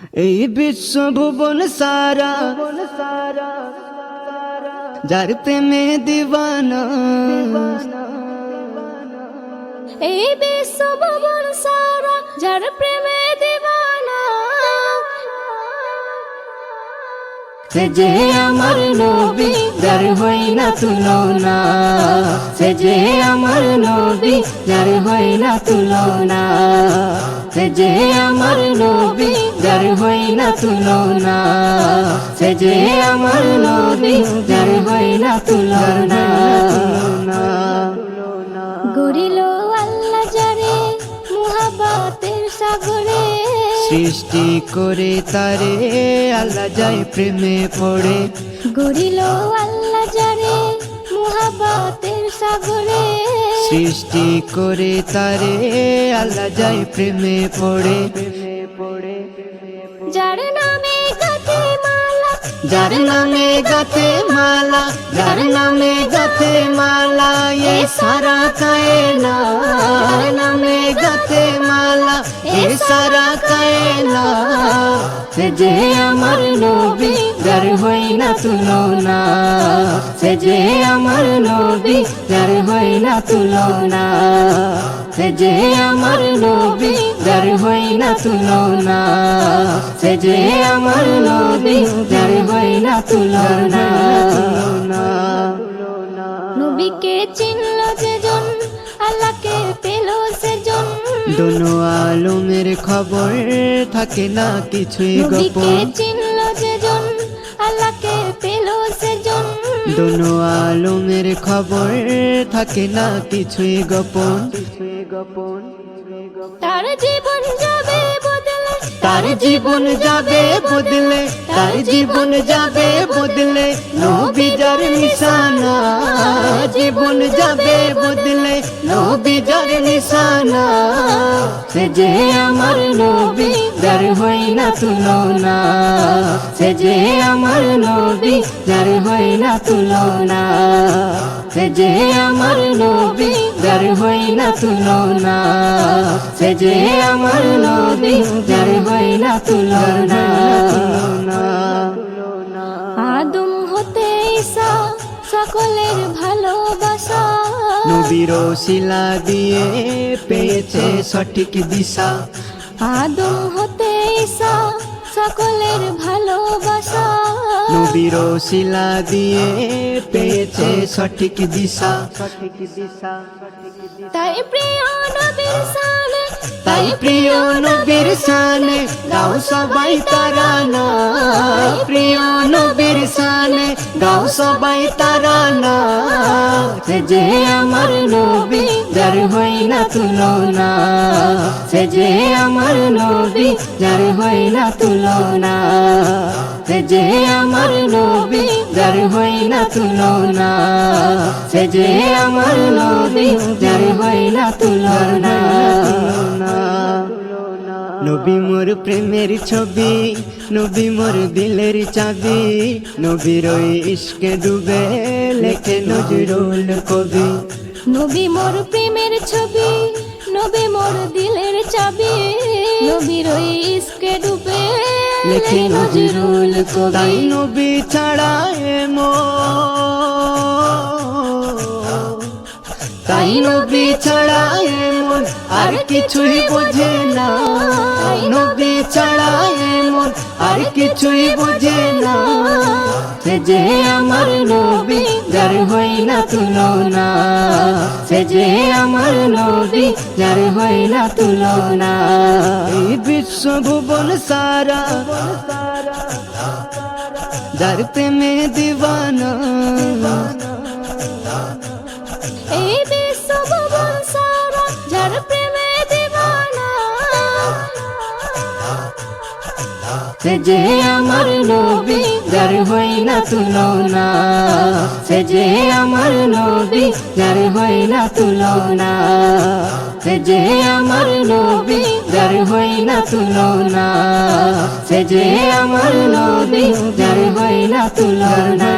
এই বিশ্ব ভুবন সারা যার প্রেমে দিওয়ানা, এই বিশ্ব ভুবন সারা যার প্রেমে দিওয়ানা। সে যে আমার নবী যার হয় না তুলনা, সে যে আমার নবী যার হয় না তুলনা, সে যে আমার নবী যার হয় না তুলনা, সে যে আমার নবী যার হয় না তুলনা। গড়িল আল্লাহ যারে মুহাব্বতের সাগরে, সৃষ্টি করে তারে আল্লাহ যায় প্রেমে পড়ে। গড়িল আল্লাহ যারে মুহাব্বতের সাগরে, সৃষ্টি করে তারে আল্লাহ যায় প্রেমে পড়ে। যার নামে গাতে মালা, যার নামে গাতে মালা, যার নামে গাতে মালা, এ সারা কায়না নামে গাতে মালা, এ সারা কায়না। সে যে আমার নবী যার হয় না তুলনা, সে যে আমার নবী যার হয় না তুলনা, সে যে আমার নবী যার হয় না তুলনা, সে যে আমার নবী যার হয় না তুলনা। নবীকে চিনল যেজন আল্লাহকে পেল সেজন, দোনো আলমের খবর থাকে না কিছুই নবীকে গোপন। চিনল যেজন আল্লাহকে পেল সেজন, দোনো আলমের খবর থাকে না কিছুই গোপন। তার জীবন যাবে বদলে, তার জীবন যাবে বদলে, তার জীবন যাবে বদলে, নবী যার নিশানা, জীবন যাবে বদলে, নবী যার নিশানা। সে যে আমার নবী যার হয় না তুলনা, সে যে আমার নবী যার হয় না তুলনা, সে যে আমার নবী যার হয় না তুলনা, সে যে আমার নবী যার হয় না তুলনা। আদম হতে ঈসা সকলের ভালোবাসা, নবীর শিলা দিয়ে পেয়েছে সঠিক দিশা। আদম হতে ঈসা সকলের ভালোবাসা, নবীর শিলা দিয়ে পেয়েছে সঠিক দিশা। তাই প্রিয় নবীর শানে, তাই প্রিয় নবীর শানে গাও সবাই তারানা, প্রিয় নবীর শানে গাও সবাই তারানা। সে যে আমার নবী যার হয় না তুলনা, সে যে আমার নবী যার হয় না তুলনা, সে যে আমার নবী যার হয় না তুলনা, সে যে আমার নবী যার হয় না তুলনা। নবী মোর প্রেমের ছবি, নবী মোর দিলের চাবি, নবীর ওই ইশকে ডুবে লেখে নজরুল কবি। নবী মোর প্রেমের ছবি, নবী মোর দিলের চাবি, নবীর ওই ইশকে ডুবে লেখে নজরুল কবি। তাই নবী ছাড়া তাই নবী ছাড়া এমন আর কিছুই বোঝে না, নবী ছাড়া এমন আর কিছুই বোঝে না। সে যে আমার নবী যার হয় না তুলনা, সে যে আমার নবী যার হয় না তুলনা। এই বিশ্ব ভুবন সারা যার প্রেমে দিওয়ানা, এই বিশ্ব ভুবন সারা যার প্রেমে দিওয়ানা। সে যে আমার নবী যার হয় না তুলনা, সে যে আমার নবী যার হয় না তুলনা, সে যে আমার নবী যার হয় না তুলনা, সে যে আমার নবী যার হয় না তুলনা।